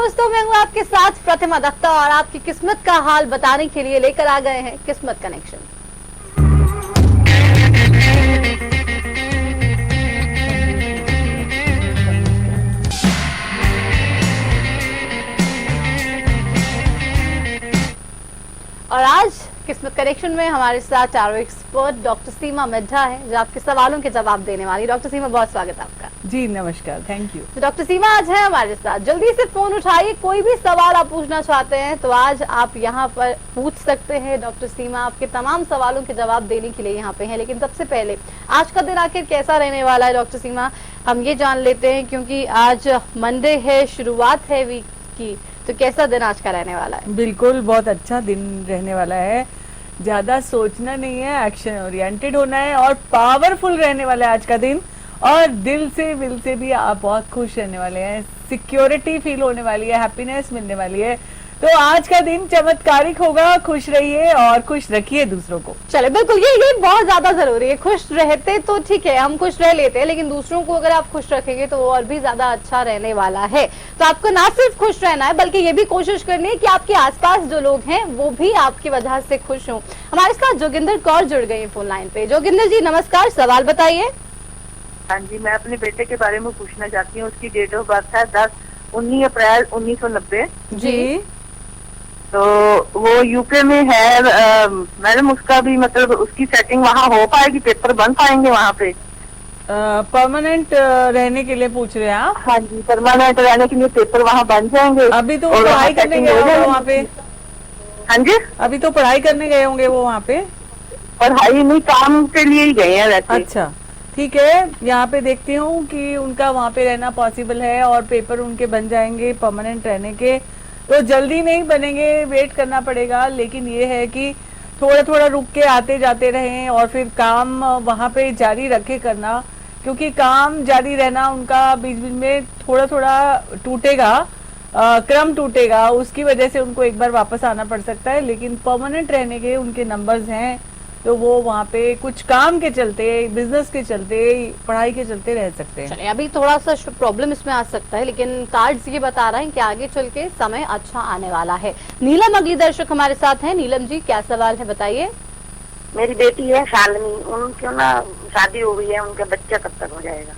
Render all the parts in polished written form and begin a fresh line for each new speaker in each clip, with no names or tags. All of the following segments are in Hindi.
दोस्तों, मैं हूँ आपके साथ प्रतिमा दत्ता और आपकी किस्मत का हाल बताने के लिए लेकर आ गए हैं किस्मत कनेक्शन। और आज किस्मत कनेक्शन में हमारे साथ चारों एक्सपर्ट डॉक्टर सीमा मिड्ढा है जो आपके सवालों के जवाब देने वाली। डॉक्टर सीमा, बहुत स्वागत है आपका।
जी नमस्कार, थैंक यू।
तो डॉक्टर सीमा आज है हमारे साथ। जल्दी से फोन उठाइए, कोई भी सवाल आप पूछना चाहते हैं तो आज आप यहाँ पर पूछ सकते हैं। डॉक्टर सीमा आपके तमाम सवालों के जवाब देने के लिए यहाँ पे हैं। लेकिन सबसे पहले आज का दिन आखिर कैसा रहने वाला है डॉक्टर सीमा, हम ये जान लेते हैं, क्योंकि आज मंडे है, शुरुआत है वीक की, तो कैसा दिन आज का रहने वाला है?
बिल्कुल बहुत अच्छा दिन रहने वाला है। ज्यादा सोचना नहीं है, एक्शन ओरिएंटेड होना है और पावरफुल रहने वाला है आज का दिन। और दिल से विल से भी आप बहुत खुश रहने वाले हैं, सिक्योरिटी फील होने वाली है, हैप्पीनेस मिलने वाली है। तो आज का दिन चमत्कारिक होगा। खुश रहिए और खुश रखिए दूसरों को।
चले, बिल्कुल ये बहुत ज्यादा जरूरी है। खुश रहते तो ठीक है, हम खुश रह लेते हैं, लेकिन दूसरों को अगर आप खुश रखेंगे तो वो और भी ज्यादा अच्छा रहने वाला है। तो आपको ना सिर्फ खुश रहना है बल्कि ये भी कोशिश करनी है कि आपके आसपास जो लोग हैं वो भी आपकी वजह से खुश हों। हमारे साथ जोगिंदर कौर जुड़ गई फोन लाइन पे। जोगिंदर जी नमस्कार, सवाल बताइए।
हाँ जी, मैं अपने बेटे के बारे में पूछना चाहती हूँ। उसकी डेट ऑफ बर्थ है 19 अप्रैल 1990
जी।
तो वो यूके में है। मैडम उसका भी मतलब उसकी सेटिंग वहाँ हो पाएगी, पेपर बन पाएंगे वहाँ पे?
परमानेंट रहने के लिए पूछ रहे हैं आप?
हाँ जी, परमानेंट रहने के लिए पेपर वहाँ बन जाएंगे।
अभी तो पढ़ाई करने गए होंगे वहाँ पे?
हाँ जी,
अभी तो पढ़ाई करने गए होंगे वो वहाँ पे?
पढ़ाई नहीं, काम के लिए ही गए हैं वैसे।
अच्छा ठीक है, यहाँ पे देखती हूँ कि उनका वहाँ पे रहना पॉसिबल है और पेपर उनके बन जाएंगे परमानेंट रहने के। तो जल्दी नहीं बनेंगे, वेट करना पड़ेगा। लेकिन ये है कि थोड़ा थोड़ा रुक के आते जाते रहें और फिर काम वहाँ पे जारी रखे करना, क्योंकि काम जारी रहना उनका बीच बीच में थोड़ा थोड़ा टूटेगा, क्रम टूटेगा, उसकी वजह से उनको एक बार वापस आना पड़ सकता है। लेकिन परमानेंट रहने के उनके नंबर्स हैं, तो वो वहाँ पे कुछ काम के चलते, बिजनेस के चलते, पढ़ाई के चलते रह सकते हैं।
अभी थोड़ा सा प्रॉब्लम इसमें आ सकता है, लेकिन कार्ड्स ये बता रहे हैं कि आगे चल के समय अच्छा आने वाला है। नीलम अगली दर्शक हमारे साथ हैं। नीलम जी क्या सवाल है बताइए।
मेरी बेटी है शालिनी, उनकी ना शादी हो गई है, उनका बच्चा कब तक हो जाएगा?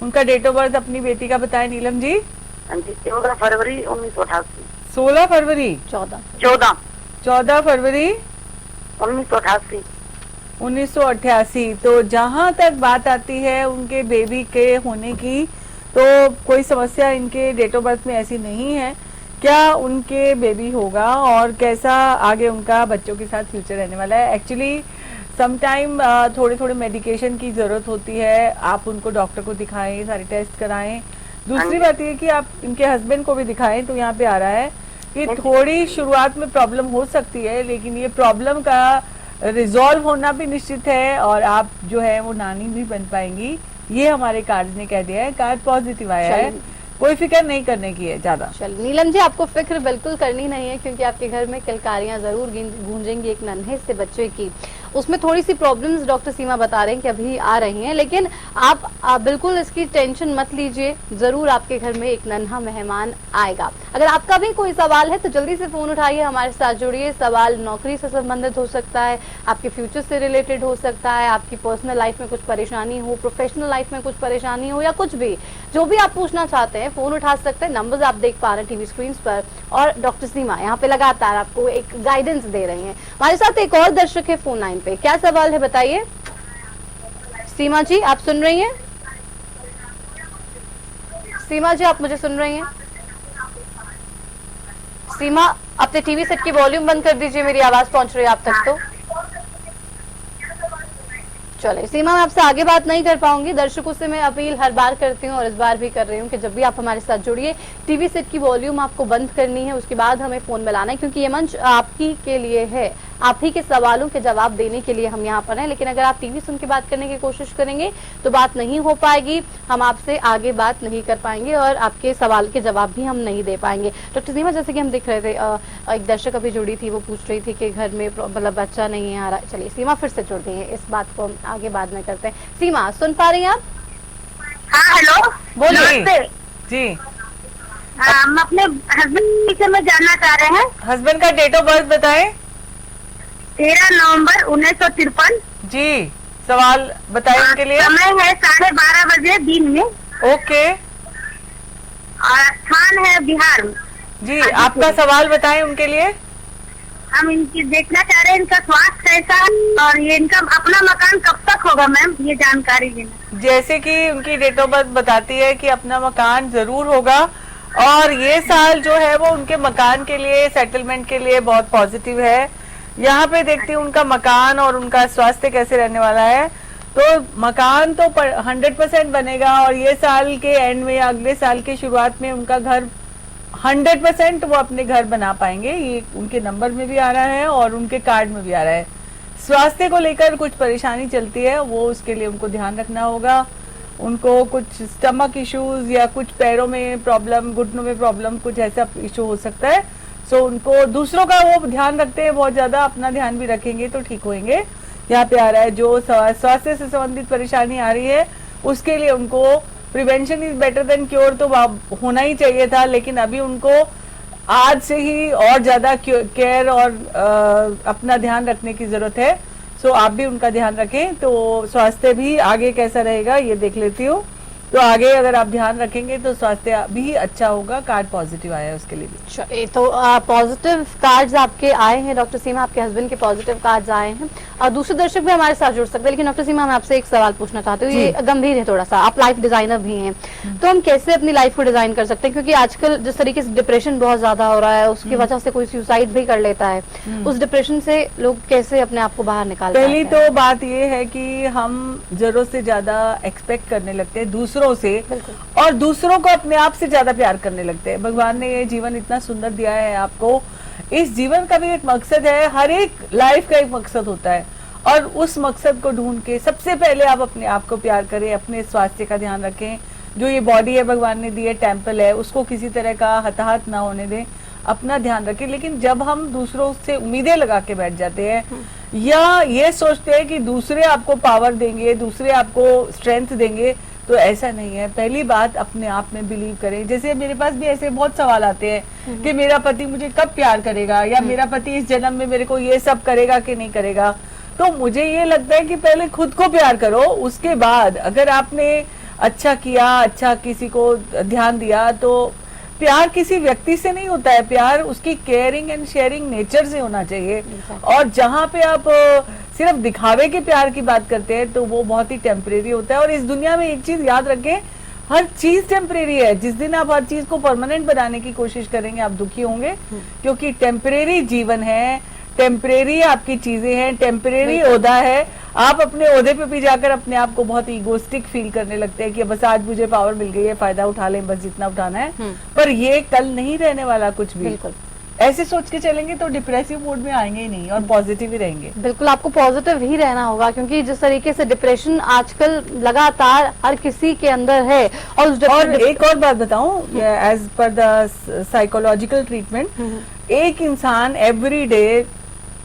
उनका डेट ऑफ बर्थ अपनी बेटी का बताएं नीलम जी।
14 फरवरी 1988।
16 फरवरी
14
फरवरी
1988।
1988। तो जहां तक बात आती है उनके बेबी के होने की, तो कोई समस्या इनके डेट ऑफ बर्थ में ऐसी नहीं है। क्या उनके बेबी होगा और कैसा आगे उनका बच्चों के साथ फ्यूचर रहने वाला है? एक्चुअली समटाइम थोड़े थोड़े मेडिकेशन की जरूरत होती है। आप उनको डॉक्टर को दिखाएं, सारे टेस्ट कराएं। दूसरी बात ये कि आप इनके हस्बैंड को भी दिखाएं। तो यहाँ पे आ रहा है कि थोड़ी शुरुआत में प्रॉब्लम हो सकती है, लेकिन ये प्रॉब्लम का रिजॉल्व होना भी निश्चित है और आप जो है वो नानी भी बन पाएंगी। ये हमारे कार्ड ने कह दिया है, कार्ड पॉजिटिव आया है, कोई फिक्र नहीं करने की है ज्यादा।
चलिए नीलम जी, आपको फिक्र बिल्कुल करनी नहीं है, क्योंकि आपके घर में किलकारियां जरूर गूंजेंगी एक नन्हे से बच्चे की। उसमें थोड़ी सी प्रॉब्लम्स डॉक्टर सीमा बता रहे हैं कि अभी आ रही हैं, लेकिन आप बिल्कुल इसकी टेंशन मत लीजिए। जरूर आपके घर में एक नन्हा मेहमान आएगा। अगर आपका भी कोई सवाल है तो जल्दी से फोन उठाइए, हमारे साथ जुड़िए। सवाल नौकरी से संबंधित हो सकता है, आपके फ्यूचर से रिलेटेड हो सकता है, आपकी पर्सनल लाइफ में कुछ परेशानी हो, प्रोफेशनल लाइफ में कुछ परेशानी हो, या कुछ भी, जो भी आप पूछना चाहते हैं फोन उठा सकते हैं। नंबर्स आप देख पा रहे हैं टीवी स्क्रीन पर, और डॉक्टर सीमा यहाँ पे लगातार आपको एक गाइडेंस दे रही हैं। हमारे साथ एक और दर्शक है फोन लाइन पे। क्या सवाल है बताइए। सीमा जी आप सुन रही हैं? सीमा जी आप मुझे सुन रही हैं? सीमा अपने टीवी सेट की वॉल्यूम बंद कर दीजिए, मेरी आवाज पहुंच रही है आप तक। तो चले सीमा, मैं आपसे आगे बात नहीं कर पाऊंगी। दर्शकों से मैं अपील हर बार करती हूँ और इस बार भी कर रही हूँ कि जब भी आप हमारे साथ जुड़िए, टीवी सेट की वॉल्यूम आपको बंद करनी है, उसके बाद हमें फोन मिलाना है, क्योंकि ये मंच आपकी के लिए है। आप ही के सवालों के जवाब देने के लिए हम यहाँ पर हैं। लेकिन अगर आप टीवी सुन के बात करने की कोशिश करेंगे तो बात नहीं हो पाएगी, हम आपसे आगे बात नहीं कर पाएंगे और आपके सवाल के जवाब भी हम नहीं दे पाएंगे। डॉक्टर सीमा, जैसे कि हम दिख रहे थे, एक दर्शक अभी जुड़ी थी, वो पूछ रही थी कि घर में मतलब बच्चा नहीं आ रहा। चलिए सीमा फिर से जुड़ गई है, इस बात को हम आगे बाद में करते हैं। सीमा सुन पा रही हैं आप?
हाँ हेलो,
बोलिए
जी।
हम अपने हस्बैंड के में जानना चाह रहे हैं।
हस्बैंड का डेट ऑफ बर्थ बताएं।
13 नवंबर 1953।
जी, सवाल बताएं उनके लिए।
समय है 12:30 बजे दिन में।
ओके
और स्थान है बिहार में।
जी, आपका सवाल बताएं उनके लिए।
हम इनकी देखना चाह रहे हैं इनका स्वास्थ्य कैसा है और ये इनका अपना मकान कब तक होगा मैम, ये जानकारी देना।
जैसे कि उनकी डेट ऑफ बर्थ बताती है कि अपना मकान जरूर होगा और ये साल जो है वो उनके मकान के लिए, सेटलमेंट के लिए बहुत पॉजिटिव है। यहाँ पे देखती हूँ उनका मकान और उनका स्वास्थ्य कैसे रहने वाला है। तो मकान तो 100% बनेगा और ये साल के एंड में, अगले साल के शुरुआत में उनका घर 100% वो अपने घर बना पाएंगे। ये उनके नंबर में भी आ रहा है और उनके कार्ड में भी आ रहा है। स्वास्थ्य को लेकर कुछ परेशानी चलती है, वो उसके लिए उनको ध्यान रखना होगा। उनको कुछ स्टमक इश्यूज या कुछ पैरों में प्रॉब्लम, घुटनों में प्रॉब्लम, कुछ ऐसा इशू हो सकता है। सो उनको दूसरों का वो ध्यान रखते हैं बहुत ज्यादा, अपना ध्यान भी रखेंगे तो ठीक होंगे। यहाँ पे आ रहा है जो स्वास्थ्य से संबंधित परेशानी आ रही है उसके लिए उनको prevention is better than cure तो होना ही चाहिए था, लेकिन अभी उनको आज से ही और ज्यादा केयर और अपना ध्यान रखने की जरूरत है। सो आप भी उनका ध्यान रखें। तो स्वास्थ्य भी आगे कैसा रहेगा ये देख लेती हूँ। तो आगे अगर आप ध्यान रखेंगे तो स्वास्थ्य भी अच्छा होगा। कार्ड पॉजिटिव आया है उसके लिए भी।
चलिए, तो पॉजिटिव कार्ड्स आपके आए हैं डॉक्टर सीमा, आपके हस्बैंड के पॉजिटिव कार्ड्स आए हैं और दूसरे दर्शक भी हमारे साथ जुड़ सकते हैं। लेकिन डॉक्टर सीमा, मैं आपसे एक सवाल पूछना चाहती हूँ, ये गंभीर है थोड़ा सा। आप लाइफ डिजाइनर भी हैं, तो हम कैसे अपनी लाइफ को डिजाइन कर सकते हैं? क्योंकि आजकल जिस तरीके से डिप्रेशन बहुत ज्यादा हो रहा है, उसकी वजह से कोई सुसाइड भी कर लेता है। उस डिप्रेशन से लोग कैसे अपने आप को बाहर निकाल?
पहली तो बात ये है कि हम जरूरत से ज्यादा एक्सपेक्ट करने लगते हैं दूसरों से और दूसरों को अपने आप से ज्यादा प्यार करने लगते हैं। भगवान ने ये जीवन इतना सुंदर दिया है आपको, इस जीवन का भी एक मकसद है। हर एक लाइफ का एक मकसद होता है और उस मकसद को ढूंढ के सबसे पहले आप अपने आप को प्यार करें, अपने स्वास्थ्य का ध्यान रखें। जो ये बॉडी है भगवान ने दी है, टेम्पल है, उसको किसी तरह का हताहत ना होने दें, अपना ध्यान रखें। लेकिन जब हम दूसरों से उम्मीदें लगा के बैठ जाते हैं या ये सोचते हैं कि दूसरे आपको पावर देंगे, दूसरे आपको स्ट्रेंथ देंगे, तो ऐसा नहीं है। पहली बात अपने आप में बिलीव करें। जैसे मेरे पास भी ऐसे बहुत सवाल आते हैं कि मेरा पति मुझे कब प्यार करेगा या मेरा पति इस जन्म में मेरे को ये सब करेगा कि नहीं करेगा। तो मुझे ये लगता है कि पहले खुद को प्यार करो, उसके बाद अगर आपने अच्छा किया, अच्छा किसी को ध्यान दिया, तो प्यार किसी व्यक्ति से नहीं होता है, प्यार उसकी केयरिंग एंड शेयरिंग नेचर से होना चाहिए। और जहाँ पे आप सिर्फ दिखावे के प्यार की बात करते हैं तो वो बहुत ही टेम्परेरी होता है। और इस दुनिया में एक चीज याद रखें, हर चीज टेम्परेरी है। जिस दिन आप हर चीज को परमानेंट बनाने की कोशिश करेंगे आप दुखी होंगे, क्योंकि टेम्परेरी जीवन है, टेम्परेरी आपकी चीजें हैं, टेम्परेरी ओहदा है। आप अपने ओहदे पे भी जाकर अपने आप को बहुत ईगोस्टिक फील करने लगते हैं कि बस आज मुझे पावर मिल गई है, फायदा उठा लें, बस जितना उठाना है। पर ये कल नहीं रहने वाला कुछ भी। ऐसे सोच के चलेंगे तो डिप्रेसिव मोड में आएंगे ही नहीं और पॉजिटिव ही रहेंगे।
बिल्कुल, आपको पॉजिटिव ही रहना होगा, क्योंकि जिस तरीके से डिप्रेशन आजकल लगातार हर किसी के अंदर है। और
एक और बात बताऊं, as per the psychological treatment, एक इंसान एवरी डे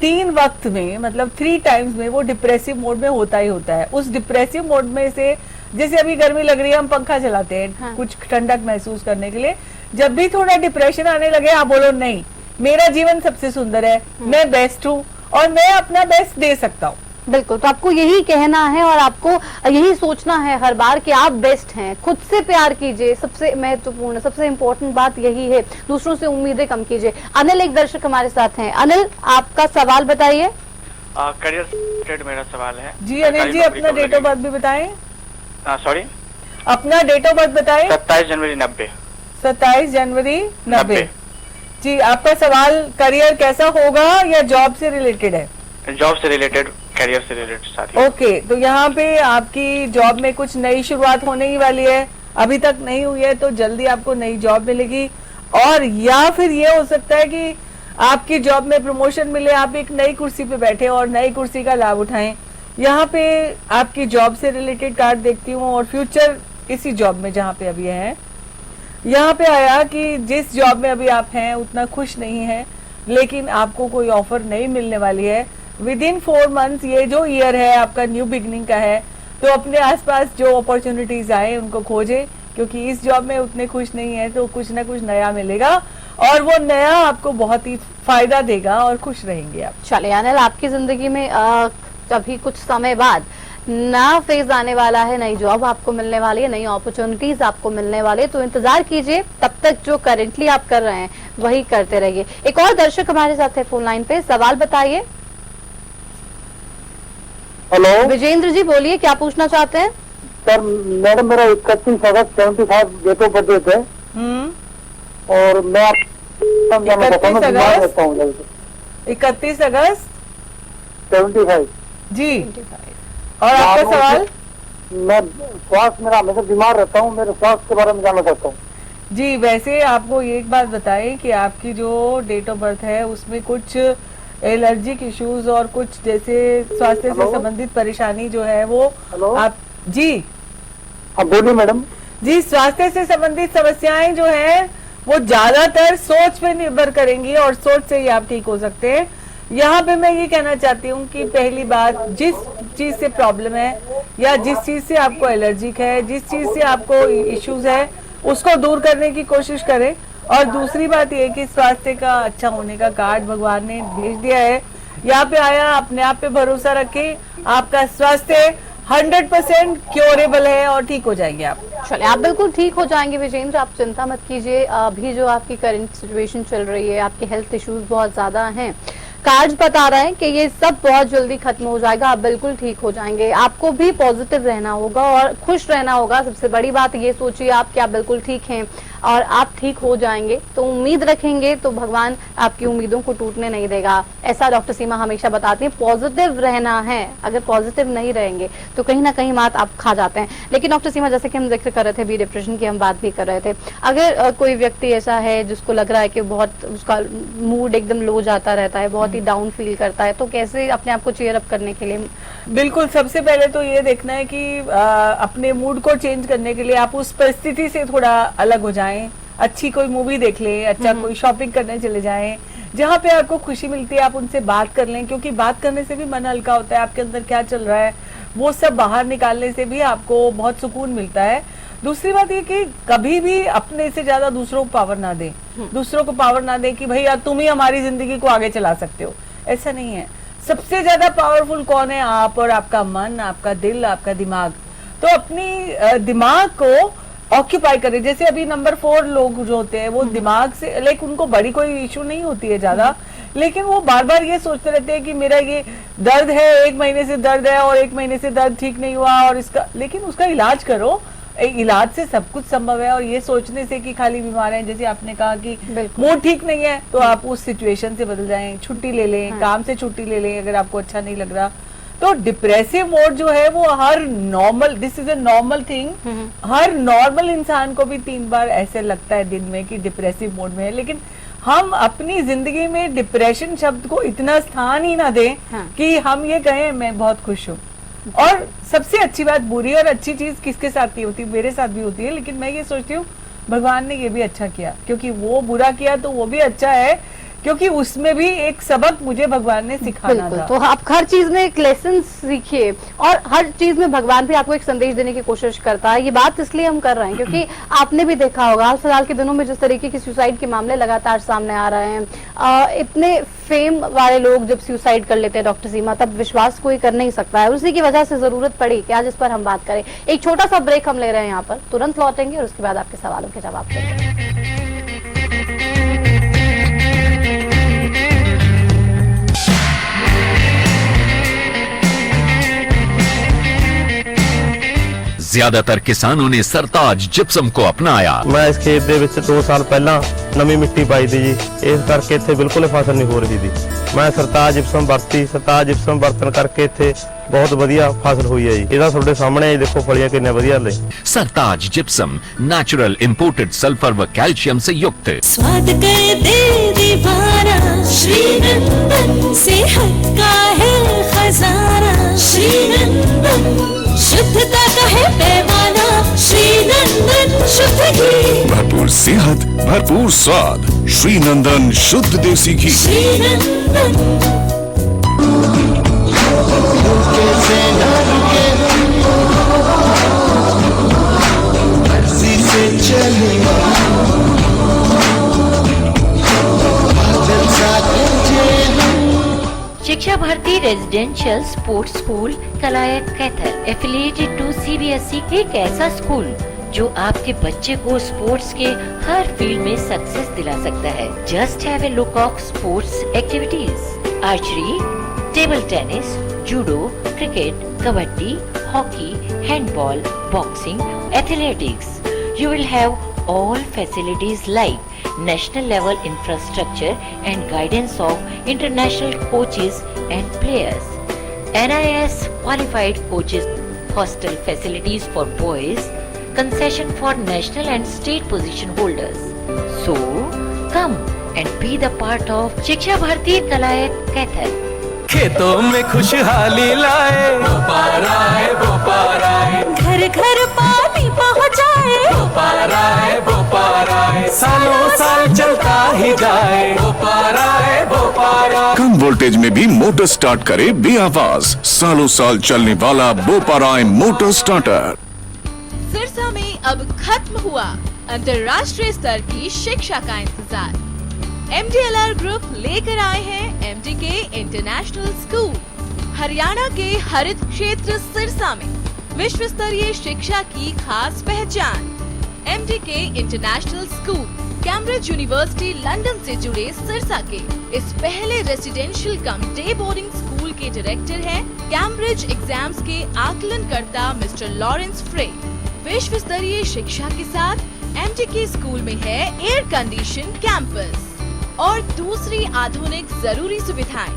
3 वक्त में, मतलब 3 टाइम्स में वो डिप्रेसिव मोड में होता ही होता है। उस डिप्रेसिव मोड में से, जैसे अभी गर्मी लग रही है, हम पंखा चलाते हैं कुछ ठंडक महसूस करने के लिए। जब भी थोड़ा डिप्रेशन आने लगे, आप बोलो नहीं, मेरा जीवन सबसे सुंदर है, मैं बेस्ट हूँ और मैं अपना बेस्ट दे सकता हूँ।
बिल्कुल, तो आपको यही कहना है और आपको यही सोचना है हर बार कि आप बेस्ट हैं। खुद से प्यार कीजिए, सबसे महत्वपूर्ण, सबसे इम्पोर्टेंट बात यही है। दूसरों से उम्मीदें कम कीजिए। अनिल एक दर्शक हमारे साथ हैं। अनिल, आपका सवाल बताइए।
करियर रिलेटेड मेरा सवाल है।
जी अनिल जी, अपना डेट ऑफ बर्थ भी बताएं।
सॉरी,
अपना डेट ऑफ बर्थ बताएं।
27 जनवरी 90।
27 जनवरी 90। जी, आपका सवाल करियर कैसा होगा या जॉब से रिलेटेड है?
जॉब से रिलेटेड, करियर से रिलेटेड साथ ही।
ओके, तो यहाँ पे आपकी जॉब में कुछ नई शुरुआत होने ही वाली है। अभी तक नहीं हुई है तो जल्दी आपको नई जॉब मिलेगी। और या फिर ये हो सकता है कि आपकी जॉब में प्रमोशन मिले, आप एक नई कुर्सी पे बैठे और नई कुर्सी का लाभ उठाएं। यहाँ पे आपकी जॉब से रिलेटेड कार्ड देखती हूँ और फ्यूचर इसी जॉब में जहाँ पे अभी है। यहाँ पे आया कि जिस जॉब में अभी आप हैं उतना खुश नहीं है, लेकिन आपको कोई ऑफर नहीं मिलने वाली है। विद इन 4 मंथ्स, ये जो ईयर है आपका न्यू बिगनिंग का है, तो अपने आसपास जो अपॉर्चुनिटीज आए उनको खोजें क्योंकि इस जॉब में उतने खुश नहीं है, तो कुछ ना कुछ नया मिलेगा और वो नया आपको बहुत ही फायदा देगा और खुश रहेंगे आप।
चलिए अनिल, आपकी जिंदगी में अभी कुछ समय बाद नया फेज आने वाला है, नई जॉब आपको मिलने वाली है, नई अपॉर्चुनिटीज आपको मिलने वाली है, तो इंतजार कीजिए। तब तक जो करेंटली आप कर रहे हैं वही करते रहिए। एक और दर्शक हमारे साथ है फोन लाइन पे, सवाल बताइए।
हेलो
विजेंद्र जी बोलिए, क्या पूछना चाहते हैं?
सर, मैडम मेरा 31 अगस्त 75 डेट ऑफ बर्थ है और मैं
31 अगस्त
75
जी। और आपका सवाल?
मैं स्वास्थ्य मेरा हमेशा बीमार रहता हूँ, मेरे स्वास्थ्य के बारे में जानना चाहता हूँ।
जी, वैसे आपको एक बात बताएं कि आपकी जो डेट ऑफ बर्थ है उसमें कुछ एलर्जिक इश्यूज और कुछ जैसे स्वास्थ्य से संबंधित परेशानी जो है वो आप जी
हाँ बोलिए मैडम।
जी, स्वास्थ्य से संबंधित समस्याएं जो है वो ज्यादातर सोच पे निर्भर करेंगी और सोच से ही आप ठीक हो सकते हैं। यहाँ पे मैं ये कहना चाहती हूँ कि पहली बात, जिस चीज से प्रॉब्लम है या जिस चीज से आपको एलर्जिक है, जिस चीज से आपको इश्यूज है, उसको दूर करने की कोशिश करें। और दूसरी बात ये कि स्वास्थ्य का अच्छा होने का कार्ड भगवान ने भेज दिया है, यहाँ पे आया, अपने आप पे भरोसा रखें, आपका स्वास्थ्य 100% क्योरेबल है और ठीक हो जाएंगे आप।
चलिए, आप बिल्कुल ठीक हो जाएंगे विजेंद्र, आप चिंता मत कीजिए। अभी जो आपकी करंट सिचुएशन चल रही है, आपके हेल्थ इश्यूज बहुत ज्यादा हैं, कार्ड्स बता रहे हैं कि ये सब बहुत जल्दी खत्म हो जाएगा, आप बिल्कुल ठीक हो जाएंगे। आपको भी पॉजिटिव रहना होगा और खुश रहना होगा। सबसे बड़ी बात ये सोचिए आप कि आप बिल्कुल ठीक हैं और आप ठीक हो जाएंगे। तो उम्मीद रखेंगे तो भगवान आपकी उम्मीदों को टूटने नहीं देगा, ऐसा डॉक्टर सीमा हमेशा बताती हैं। पॉजिटिव रहना है, अगर पॉजिटिव नहीं रहेंगे तो कहीं ना कहीं मात आप खा जाते हैं। लेकिन डॉक्टर सीमा, जैसे कि हम जिक्र कर रहे थे, भी डिप्रेशन की हम बात भी कर रहे थे, अगर कोई व्यक्ति ऐसा है जिसको लग रहा है कि बहुत उसका मूड एकदम लो जाता रहता है, बहुत ही डाउन फील करता है, तो कैसे अपने आप को चीयर अप करने के लिए?
बिल्कुल, सबसे पहले तो ये देखना है कि अपने मूड को चेंज करने के लिए आप उस परिस्थिति से थोड़ा अलग हो जाएं, अच्छी कोई मूवी देख लें, अच्छा कोई शॉपिंग करने चले जाएं, जहाँ पे आपको खुशी मिलती है आप उनसे बात कर लें, क्योंकि बात करने से भी मन हल्का होता है। आपके अंदर क्या चल रहा है वो सब बाहर निकालने से भी आपको बहुत सुकून मिलता है। दूसरी बात ये कि कभी भी अपने से ज्यादा दूसरों को पावर ना दें, दूसरों को पावर ना दें कि भैया तुम ही हमारी जिंदगी को आगे चला सकते हो, ऐसा नहीं है। सबसे ज्यादा पावरफुल कौन है? आप और आपका मन, आपका दिल, आपका दिमाग। तो अपनी दिमाग को ऑक्यूपाई करें। जैसे अभी नंबर 4 लोग जो होते हैं वो दिमाग से लाइक उनको बड़ी कोई इशू नहीं होती है ज्यादा, लेकिन वो बार बार ये सोचते रहते हैं कि मेरा ये दर्द है, 1 महीने से दर्द है और 1 महीने से दर्द ठीक नहीं हुआ और इसका, लेकिन उसका इलाज करो। इलाज से सब कुछ संभव है। और ये सोचने से कि खाली बीमार हैं, जैसे आपने कहा कि मूड ठीक नहीं है, तो आप उस सिचुएशन से बदल जाएं, छुट्टी ले लें, काम से छुट्टी ले लें अगर आपको अच्छा नहीं लग रहा। तो डिप्रेसिव मोड जो है वो हर normal, this is a normal thing, हर नॉर्मल इंसान को भी 3 बार ऐसे लगता है दिन में कि डिप्रेसिव मोड में है। लेकिन हम अपनी जिंदगी में डिप्रेशन शब्द को इतना स्थान ही ना दें कि हम ये कहें मैं बहुत खुश हूँ। और सबसे अच्छी बात, बुरी और अच्छी चीज किसके साथ नहीं होती? मेरे साथ भी होती है, लेकिन मैं ये सोचती हूँ भगवान ने ये भी अच्छा किया, क्योंकि वो बुरा किया तो वो भी अच्छा है, क्योंकि उसमें भी एक सबक मुझे भगवान ने सिखाना था।
तो आप हर चीज में एक लेसन सीखिए और हर चीज में भगवान भी आपको एक संदेश देने की कोशिश करता है। ये बात इसलिए हम कर रहे हैं क्योंकि आपने भी देखा होगा हाल फिलहाल के दिनों में जिस तरीके के सुसाइड के मामले लगातार सामने आ रहे हैं। इतने फेम वाले लोग जब सुसाइड कर लेते हैं डॉक्टर सीमा, तब विश्वास कोई कर नहीं सकता है। उसी की वजह से जरूरत पड़ी कि आज इस पर हम बात करें। एक छोटा सा ब्रेक हम ले रहे हैं यहाँ पर, तुरंत लौटेंगे और उसके बाद आपके सवालों के जवाब देंगे।
ਜ਼ਿਆਦਾਤਰ ਕਿਸਾਨਾਂ ਨੇ ਸਰਤਾਜ ਜਿਪਸਮ को अपनाया।
मैं इस खेत ਦੇ ਵਿੱਚ 2 ਸਾਲ ਪਹਿਲਾਂ ਨਵੀਂ ਮਿੱਟੀ ਪਾਈ ਦੀ ਜੀ, ਇਸ ਕਰਕੇ ਇੱਥੇ ਬਿਲਕੁਲ ਫਸਲ ਨਹੀਂ ਹੋ ਰਹੀ ਸੀ। ਮੈਂ ਸਰਤਾਜ ਜਿਪਸਮ ਵਰਤੀ, ਸਰਤਾਜ ਜਿਪਸਮ ਵਰਤਣ ਕਰਕੇ ਇੱਥੇ ਬਹੁਤ ਵਧੀਆ ਫਸਲ ਹੋਈ ਹੈ ਜੀ। ਇਹਦਾ ਤੁਹਾਡੇ ਸਾਹਮਣੇ ਦੇਖੋ ਫਲੀਆਂ ਕਿੰਨੇ ਵਧੀਆ ਨੇ।
सरताज जिप्सम नेचुरल इंपोर्टेड सल्फर व कैल्शियम से युक्त।
स्वाद कर दे दीवाना श्रीनंदन, सेहत का है खजाना श्रीनंदन, शुद्धता का है पैमाना श्रीनंदन शुद्ध घी,
भरपूर सेहत भरपूर स्वाद, श्रीनंदन शुद्ध देसी घी।
श्रीनंदन
से Shiksha Bharti residential sports school Kalayat Kaithal affiliated to CBSE एक ऐसा स्कूल जो आपके बच्चे को स्पोर्ट्स के हर फील्ड में सक्सेस दिला सकता है। Just have a look of sports activities, archery, table tennis, judo, cricket, kabaddi, hockey, handball, boxing, athletics. You will have all facilities like national level infrastructure and guidance of international coaches and players. NIS qualified coaches, hostel facilities for boys, concession for national and state position holders. So, come and be the part of शिक्षा भारती कलायत कैथल.
खेतों में खुशहाली लाए, बोपारा है बोपारा है,
घर घर पानी पहुँचाए,
बोपारा है बोपारा है, सालों साल चलता ही जाए, बोपारा है बोपारा.
कम वोल्टेज में भी मोटर स्टार्ट करे बेआवाज, सालों साल चलने वाला बोपाराय मोटर स्टार्टर.
सिरसा में अब खत्म हुआ अंतर्राष्ट्रीय स्तर की शिक्षा का इंतजार. MDLR ग्रुप लेकर आए हैं MDK इंटरनेशनल स्कूल. हरियाणा के हरित क्षेत्र सिरसा में विश्व स्तरीय शिक्षा की खास पहचान. MDK international school Cambridge university London से जुड़े सिरसा के इस पहले रेसिडेंशियल कम डे बोर्डिंग स्कूल के डायरेक्टर हैं कैम्ब्रिज एग्जाम्स के आकलनकर्ता मिस्टर लॉरेंस फ्रे. विश्व स्तरीय शिक्षा के साथ MDK स्कूल में है एयर कंडीशन कैंपस और दूसरी आधुनिक जरूरी सुविधाएं,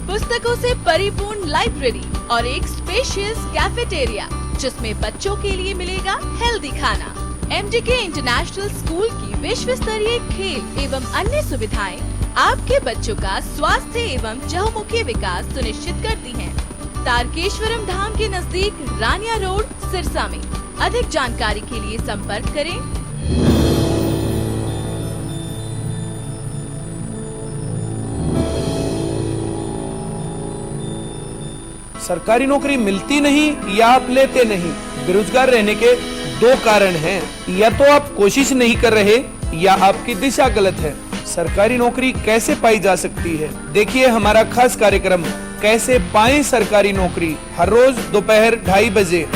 पुस्तकों से परिपूर्ण लाइब्रेरी और एक स्पेशियस कैफेटेरिया जिसमें बच्चों के लिए मिलेगा हेल्दी खाना. MDK इंटरनेशनल स्कूल की विश्व स्तरीय खेल एवं अन्य सुविधाएं आपके बच्चों का स्वास्थ्य एवं चहुमुखी विकास सुनिश्चित करती हैं. तारकेश्वरम धाम के नजदीक रानिया रोड सिरसा में. अधिक जानकारी के लिए संपर्क करें.
सरकारी नौकरी मिलती नहीं या आप लेते नहीं. बेरोजगार रहने के दो कारण हैं. या तो आप कोशिश नहीं कर रहे या आपकी दिशा गलत है. सरकारी नौकरी कैसे पाई जा सकती है, देखिए हमारा खास कार्यक्रम कैसे पाएं सरकारी नौकरी, हर रोज दोपहर 2:30 बजे.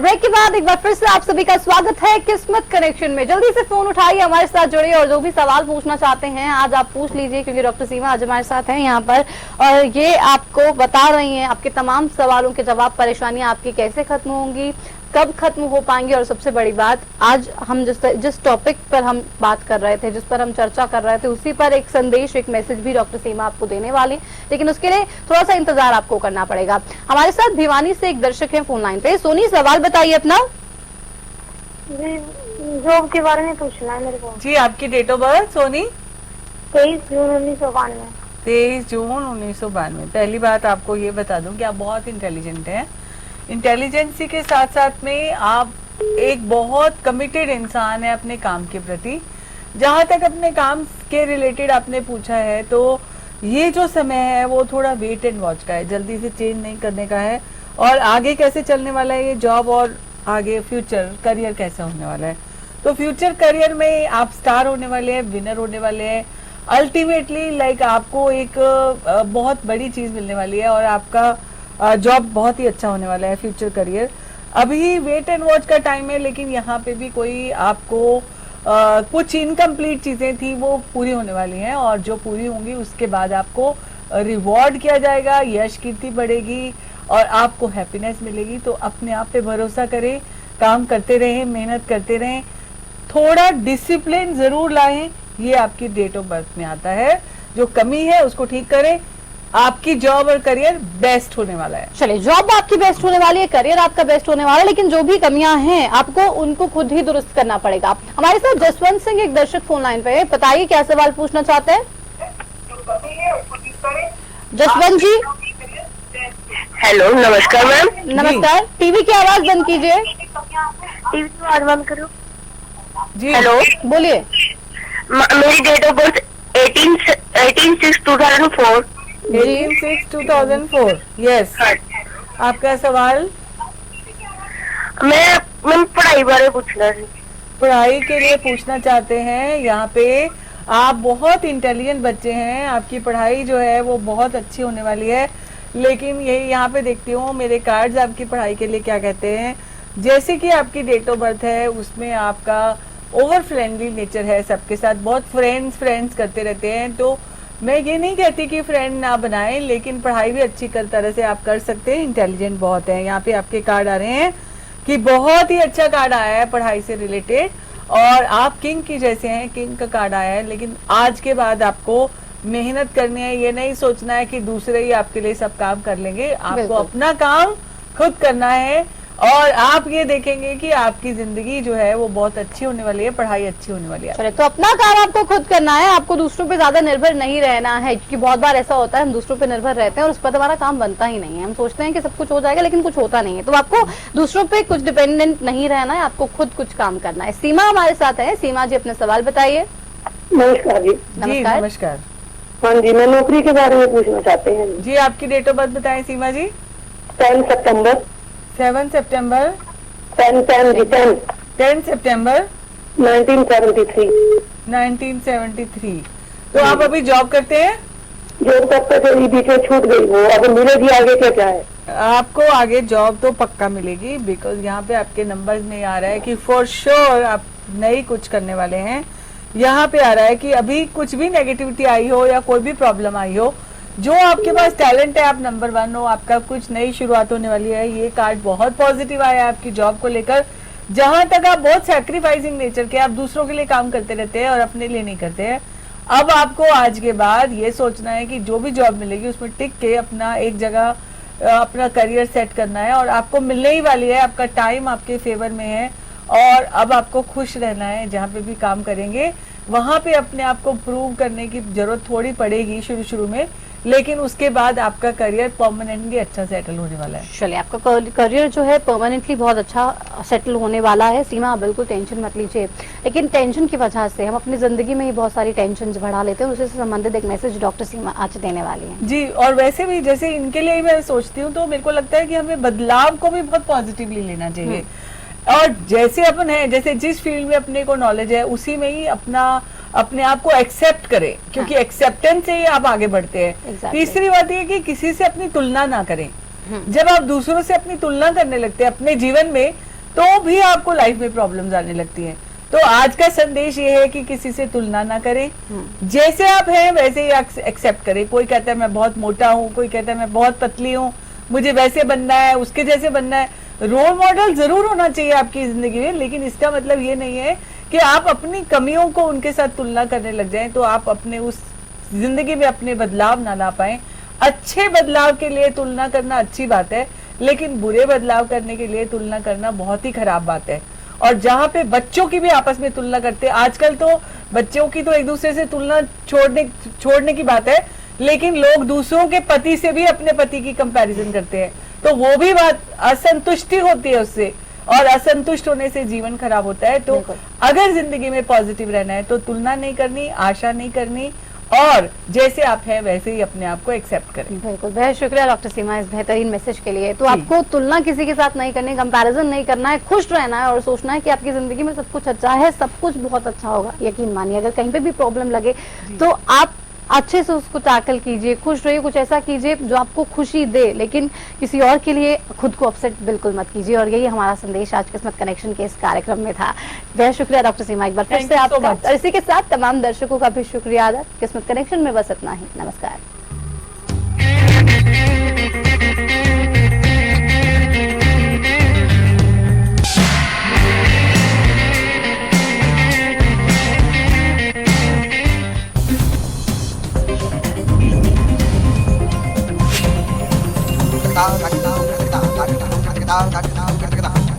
ब्रेक के बाद एक बार फिर से आप सभी का स्वागत है किस्मत कनेक्शन में. जल्दी से फोन उठाइए, हमारे साथ जुड़िए और जो भी सवाल पूछना चाहते हैं आज आप पूछ लीजिए क्योंकि डॉक्टर सीमा आज हमारे साथ हैं यहाँ पर और ये आपको बता रही हैं आपके तमाम सवालों के जवाब. परेशानियां आपकी कैसे खत्म होंगी, कब खत्म हो पाएंगी और सबसे बड़ी बात आज हम जिस टॉपिक पर हम बात कर रहे थे, जिस पर हम चर्चा कर रहे थे, उसी पर एक संदेश, एक मैसेज भी डॉक्टर सीमा आपको देने वाली. लेकिन उसके लिए थोड़ा सा इंतजार आपको करना पड़ेगा. हमारे साथ भिवानी से एक दर्शक है फोन लाइन पे. सोनी, सवाल बताइए अपना.
जॉब के बारे में पूछना है मेरे को.
जी, आपकी डेट ऑफ बर्थ सोनी?
23 जून 1992.
23 जून 1992. पहली बात आपको ये बता दूं कि आप बहुत इंटेलिजेंट हैं. इंटेलिजेंसी के साथ साथ में आप एक बहुत कमिटेड इंसान है अपने काम के प्रति. जहाँ तक अपने काम के रिलेटेड आपने पूछा है तो ये जो समय है वो थोड़ा वेट एंड वॉच का है, जल्दी से चेंज नहीं करने का है. और आगे कैसे चलने वाला है ये जॉब और आगे फ्यूचर करियर कैसा होने वाला है. तो फ्यूचर करियर में आप स्टार होने वाले हैं, विनर होने वाले हैं. अल्टीमेटली लाइक आपको एक बहुत बड़ी चीज मिलने वाली है और आपका जॉब बहुत ही अच्छा होने वाला है. फ्यूचर करियर अभी वेट एंड वॉच का टाइम है, लेकिन यहाँ पे भी कोई आपको कुछ इनकम्प्लीट चीजें थी वो पूरी होने वाली हैं और जो पूरी होंगी उसके बाद आपको रिवॉर्ड किया जाएगा, यश कीर्ति बढ़ेगी और आपको हैप्पीनेस मिलेगी. तो अपने आप पे भरोसा करें, काम करते रहें, मेहनत करते रहें, थोड़ा डिसिप्लिन जरूर लाएं. ये आपकी डेट ऑफ बर्थ में आता है. जो कमी है उसको ठीक करें, आपकी जॉब और करियर बेस्ट होने वाला है.
चलिए, जॉब आपकी बेस्ट होने वाली है, करियर आपका बेस्ट होने वाला है, लेकिन जो भी कमियां हैं आपको उनको खुद ही दुरुस्त करना पड़ेगा. हमारे साथ जसवंत सिंह एक दर्शक फोन लाइन पे है. बताइए क्या सवाल पूछना चाहते हैं जसवंत जी?
हेलो, नमस्कार मैम।
नमस्कार, टीवी की आवाज बंद कीजिए।
टीवी की आवाज बंद करो
जी।
हेलो,
बोलिए।
मेरी डेट ऑफ बर्थ 18/6/2004।
18/6/2004। यस। आपका सवाल?
मैं पढ़ाई बारे पूछना थी।
पढ़ाई के लिए पूछना चाहते हैं। यहाँ पे आप बहुत इंटेलिजेंट बच्चे हैं, आपकी पढ़ाई जो है वो बहुत अच्छी होने वाली है, लेकिन यही यहाँ पे देखती हूँ मेरे कार्ड्स आपकी पढ़ाई के लिए क्या कहते हैं। जैसे कि आपकी डेट ऑफ बर्थ है उसमें आपका ओवर फ्रेंडली नेचर है, सबके साथ बहुत फ्रेंड्स करते रहते हैं। तो मैं ये नहीं कहती कि फ्रेंड ना बनाएं, लेकिन पढ़ाई भी अच्छी तरह से आप कर सकते हैं, इंटेलिजेंट बहुत है। यहाँ पे आपके कार्ड आ रहे हैं कि बहुत ही अच्छा कार्ड आया है पढ़ाई से रिलेटेड, और आप किंग की जैसे हैं, किंग का कार्ड आया है। लेकिन आज के बाद आपको मेहनत करनी है, ये नहीं सोचना है कि दूसरे ही आपके लिए सब काम कर लेंगे। आपको अपना काम खुद करना है, और आप ये देखेंगे कि आपकी जिंदगी जो है वो बहुत अच्छी होने वाली है, पढ़ाई अच्छी होने वाली है।
चलिए, तो अपना काम आपको खुद करना है, आपको दूसरों पे ज्यादा निर्भर नहीं रहना है, क्योंकि बहुत बार ऐसा होता है हम दूसरों पे निर्भर रहते हैं और उस पर हमारा काम बनता ही नहीं है। हम सोचते हैं कि सब कुछ हो जाएगा लेकिन कुछ होता नहीं है। तो आपको दूसरों पे कुछ डिपेंडेंट नहीं रहना है, आपको खुद कुछ काम करना है। सीमा हमारे साथ है। सीमा जी, अपने सवाल बताइए।
नमस्कार जी।
नमस्कार। नमस्कार।
हाँ जी, मैं नौकरी के बारे में पूछना चाहते हैं
जी। आपकी डेट ऑफ बर्थ बताएं सीमा जी।
10 सितंबर।
7 सितंबर।
10
सितंबर
1973।
1973। तो आप अभी जॉब करते हैं?
जॉब करते थे, बीच में छूट गई वो, अब मिलेगी आगे क्या है?
आपको आगे जॉब तो पक्का मिलेगी, बिकॉज यहाँ पे आपके नंबर में आ रहा है कि फॉर श्योर आप नई कुछ करने वाले हैं। यहाँ पे आ रहा है कि अभी कुछ भी नेगेटिविटी आई हो या कोई भी प्रॉब्लम आई हो, जो आपके पास टैलेंट है, आप नंबर 1 हो, आपका कुछ नई शुरुआत होने वाली है। ये कार्ड बहुत पॉजिटिव आया है आपकी जॉब को लेकर। जहां तक आप बहुत सैक्रिफाइसिंग नेचर के, आप दूसरों के लिए काम करते रहते हैं और अपने लिए नहीं करते हैं। अब आपको आज के बाद ये सोचना है कि जो भी जॉब मिलेगी उसमें टिक के अपना एक जगह अपना करियर सेट करना है, और आपको मिलने ही वाली है। आपका टाइम आपके फेवर में है, और अब आपको खुश रहना है। जहाँ पे भी काम करेंगे वहां पे अपने आप को प्रूव करने की जरूरत थोड़ी पड़ेगी शुरू में, लेकिन उसके बाद आपका करियर परमानेंटली अच्छा सेटल होने वाला है।
चलिए, आपका करियर जो है परमानेंटली बहुत अच्छा सेटल होने वाला है। सीमा, बिल्कुल टेंशन मत लीजिए, लेकिन टेंशन की वजह से हम अपनी जिंदगी में ही बहुत सारी टेंशन बढ़ा लेते हैं। उससे संबंधित एक मैसेज डॉक्टर सीमा आज देने वाली हैं।
जी, और वैसे भी जैसे इनके लिए मैं सोचती हूँ, तो मेरे को लगता है कि हमें बदलाव को भी बहुत पॉजिटिवली लेना चाहिए। और जैसे अपन है, जैसे जिस फील्ड में अपने को नॉलेज है उसी में ही अपने आप को एक्सेप्ट करें, क्योंकि एक्सेप्टेंस से ही आप आगे बढ़ते हैं। तीसरी बात यह कि किसी से अपनी तुलना ना करें। जब आप दूसरों से अपनी तुलना करने लगते हैं अपने जीवन में, तो भी आपको लाइफ में प्रॉब्लम्स आने लगती हैं। तो आज का संदेश ये है कि किसी से तुलना ना करें, जैसे आप हैं वैसे ही एक्सेप्ट करें। कोई कहता है मैं बहुत मोटा हूँ, कोई कहता है मैं बहुत पतली हूँ, मुझे वैसे बनना है, उसके जैसे बनना है। रोल मॉडल जरूर होना चाहिए आपकी जिंदगी में, लेकिन इसका मतलब ये नहीं है कि आप अपनी कमियों को उनके साथ तुलना करने लग जाएं, तो आप अपने उस जिंदगी में अपने बदलाव ना ला पाए। अच्छे बदलाव के लिए तुलना करना अच्छी बात है, लेकिन बुरे बदलाव करने के लिए तुलना करना बहुत ही खराब बात है। और जहाँ पे बच्चों की भी आपस में तुलना करते हैं, आजकल तो बच्चों की तो एक दूसरे से तुलना छोड़ने की बात है, लेकिन लोग दूसरों के पति से भी अपने पति की कंपैरिजन करते हैं, तो वो भी बात असंतुष्टि होती है उससे, और असंतुष्ट होने से जीवन खराब होता है। तो अगर जिंदगी में पॉजिटिव रहना है तो तुलना नहीं करनी, आशा नहीं करनी, और जैसे आप हैं वैसे ही अपने आप को एक्सेप्ट करें।
बिल्कुल, बहुत शुक्रिया डॉक्टर सीमा इस बेहतरीन मैसेज के लिए। तो आपको तुलना किसी के साथ नहीं करनी, कंपैरिजन नहीं करना है, खुश रहना है और सोचना है कि आपकी जिंदगी में सब कुछ अच्छा है, सब कुछ बहुत अच्छा होगा। यकीन मानिए, अगर कहीं पे भी प्रॉब्लम लगे तो आप अच्छे से उसको टैकल कीजिए, खुश रहिए, कुछ ऐसा कीजिए जो आपको खुशी दे, लेकिन किसी और के लिए खुद को अपसेट बिल्कुल मत कीजिए। और यही हमारा संदेश आज किस्मत कनेक्शन के इस कार्यक्रम में था। बहुत शुक्रिया डॉक्टर सीमा एक बार फिर से आपका, और इसी के साथ तमाम दर्शकों का भी शुक्रिया अदा। किस्मत कनेक्शन में बस इतना ही। नमस्कार।
Da da da da da da da da da da da da da